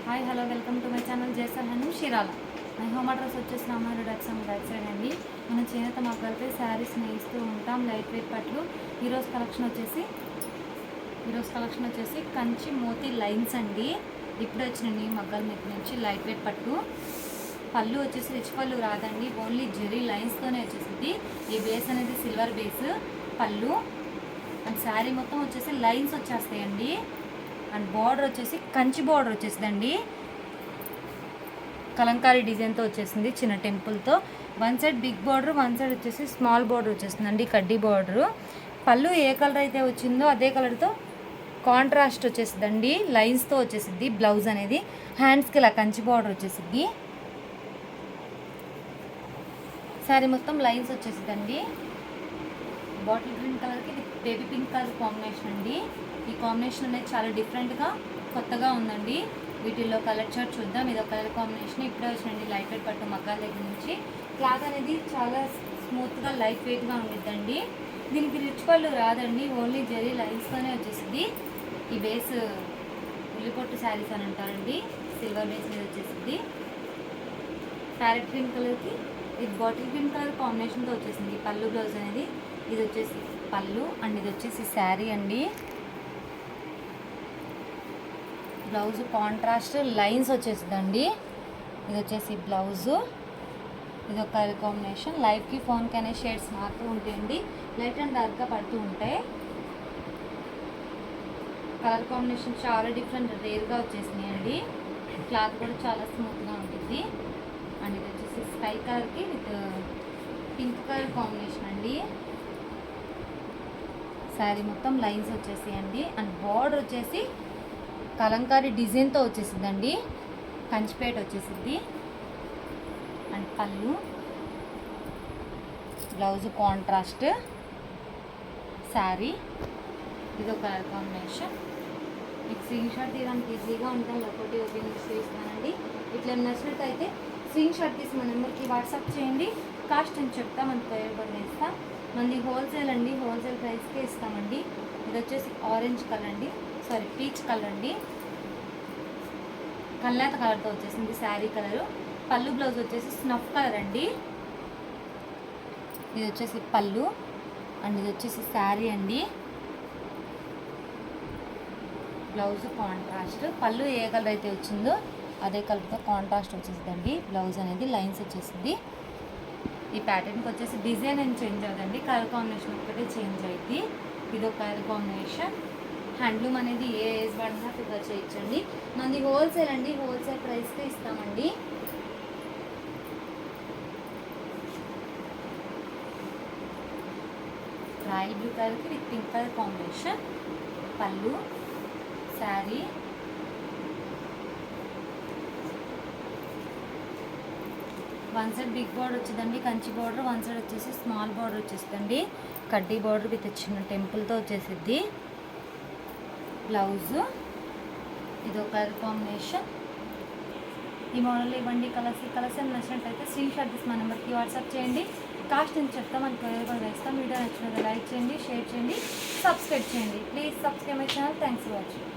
Hi hello welcome to my channel జేసర్ హను షిరాల. మై హోమ్ అడ్రస్ వచ్చేసి రామారెడ్డి డాక్సమ్ రైట్ సైడ్ అండి. మనం చేనేత మగ్గాలపై శారీస్ నేయిస్తూ ఉంటాం, లైట్ వెయిట్ పట్లు. ఈరోజు కలెక్షన్ వచ్చేసి కంచి మోతీ లైన్స్ అండి. ఇప్పుడే వచ్చినండి మగ్గాల మీద నుంచి లైట్ వెయిట్ పట్టు. పళ్ళు వచ్చేసి రిచ్ పళ్ళు రాదండి, ఓన్లీ జెరీ లైన్స్తోనే వచ్చేసింది. ఈ బేస్ అనేది సిల్వర్ బేస్ పళ్ళు అండ్ శారీ మొత్తం వచ్చేసి లైన్స్ వచ్చేస్తాయండి. అండ్ బార్డర్ వచ్చేసి కంచి బార్డర్ వచ్చేసిందండి, కలంకారీ డిజైన్తో వచ్చేసింది చిన్న టెంపుల్తో. One side big border, one side వచ్చేసి స్మాల్ బార్డర్ వచ్చేసిందండి, కడ్డీ బార్డరు. పళ్ళు ఏ కలర్ అయితే వచ్చిందో అదే కలర్తో కాంట్రాస్ట్ వచ్చేసిందండి, లైన్స్తో వచ్చేసింది. బ్లౌజ్ అనేది హ్యాండ్స్కి ఇలా కంచి బార్డర్ వచ్చేసింది. శారీ మొత్తం లైన్స్ వచ్చేసిందండి. బాటిల్ గ్రీన్ కలర్కి with baby pink colour combination అండి. ఈ కాంబినేషన్ అనేది చాలా డిఫరెంట్గా కొత్తగా ఉందండి. వీటిల్లో కలర్ చార్ట్ చూద్దాం. ఇది ఒక కలర్ కాంబినేషన్ ఇప్పుడే వచ్చినండి లైట్ వెయిట్ పట్టు మగ్గాల దగ్గర నుంచి. క్లాత్ అనేది చాలా స్మూత్గా లైట్ వెయిట్గా ఉండిద్దండి. దీనికి రిచ్ పళ్ళు రాదండి, ఓన్లీ జెరీ లైన్స్తోనే వచ్చేసింది. ఈ బేస్ ఉల్లిపొట్టు శారీస్ అని అంటారండి, సిల్వర్ బేస్ మీద వచ్చేసింది. ప్యారెట్ గ్రీన్ కలర్కి ఇది బాటిల్ గ్రీన్ కలర్ కాంబినేషన్తో వచ్చేసింది పళ్ళు. బ్లౌజ్ అనేది ఇది వచ్చేసి పళ్ళు అండ్ ఇది వచ్చేసి శారీ అండి. బ్లౌజ్ కాంట్రాస్ట్ లైన్స్ వచ్చేసిందండి. ఇది వచ్చేసి బ్లౌజు, ఇది ఒక కలర్ కాంబినేషన్. లైఫ్కి ఫోన్కి అనే షేడ్స్ మారుతూ ఉంటాయండి, లైట్ అండ్ డార్క్గా పడుతూ ఉంటాయి. కలర్ కాంబినేషన్ చాలా డిఫరెంట్ రేర్గా వచ్చేసినాయి అండి. క్లాత్ కూడా చాలా స్మూత్గా ఉంటుంది. అండ్ ఇది వచ్చేసి స్కై కలర్కి విత్ పింక్ కలర్ కాంబినేషన్ అండి. శారీ మొత్తం లైన్స్ వచ్చేసాయండి. అండ్ బార్డర్ వచ్చేసి కలంకారీ డిజైన్తో వచ్చేసిందండి, కంచిపేట వచ్చేసింది. అండ్ పళ్ళు, బ్లౌజ్ కాంట్రాస్ట్, శారీ ఇది ఒక కలర్ కాంబినేషన్. మీకు స్క్రీన్ షాట్ తీయడానికి ఈజీగా ఉంటుంది, ఒకటి ఓపెన్ చేసి ఇస్తానండి. ఇట్లా నచ్చినట్టయితే స్క్రీన్ షాట్ తీసి మన నెంబర్కి వాట్సాప్ చేయండి. కాస్ట్ అని చెప్తా, మనకి కొరియర్ ఇస్తాం. మనది హోల్సేల్ అండి, హోల్సేల్ ప్రైస్కే ఇస్తామండి. ఇది వచ్చేసి ఆరెంజ్ కలర్ అండి, సారీ పీచ్ కలర్ అండి, కల్లాత కలర్తో వచ్చేసింది శారీ కలరు. పళ్ళు బ్లౌజ్ వచ్చేసి స్నఫ్ కలర్ అండి. ఇది వచ్చేసి పళ్ళు అండ్ ఇది వచ్చేసి శారీ అండి. బ్లౌజ్ కాంట్రాస్ట్, పళ్ళు ఏ కలర్ అయితే వచ్చిందో అదే కలర్తో కాంట్రాస్ట్ వచ్చేసిందండి. బ్లౌజ్ అనేది లైన్స్ వచ్చేసింది. ఈ ప్యాటర్న్కి వచ్చేసి డిజైన్ ఏం చేంజ్ అవ్వదండి, కలర్ కాంబినేషన్ ఒకటే చేంజ్ అయింది. ఇది ఒక కలర్ కాంబినేషన్. హ్యాండ్లూమ్ అనేది ఏ ఏజ్ పడినా ప్రిఫర్ చేయొచ్చండి. మనది హోల్సేల్ అండి, హోల్సేల్ ప్రైస్కే ఇస్తామండి. రాయల్ బ్లూ కలర్కి విత్ పింక్ కలర్ కాంబినేషన్. పళ్ళు, sari, one side big border వచ్చిందండి కంచి బార్డర్, వన్ సైడ్ వచ్చేసి స్మాల్ బార్డర్ వచ్చేస్తుందండి, కడ్డీ బార్డర్ విత్ చిన్న టెంపుల్తో వచ్చేసిద్ది. బ్లౌజు ఇది ఒక కలర్ కాంబినేషన్. ఈ మోడల్ ఇవ్వండి కలర్స్ ఏమి నచ్చినట్టయితే స్క్రీన్ షాట్ తీసి మా నెంబర్కి వాట్సాప్ చేయండి. కాస్ట్ అని చెప్తాం, మనకి కొరియర్ కూడా వేస్తాం. వీడియో నచ్చినట్టు లైక్ చేయండి, షేర్ చేయండి, సబ్స్క్రైబ్ చేయండి. Please subscribe my channel. Thanks for watching.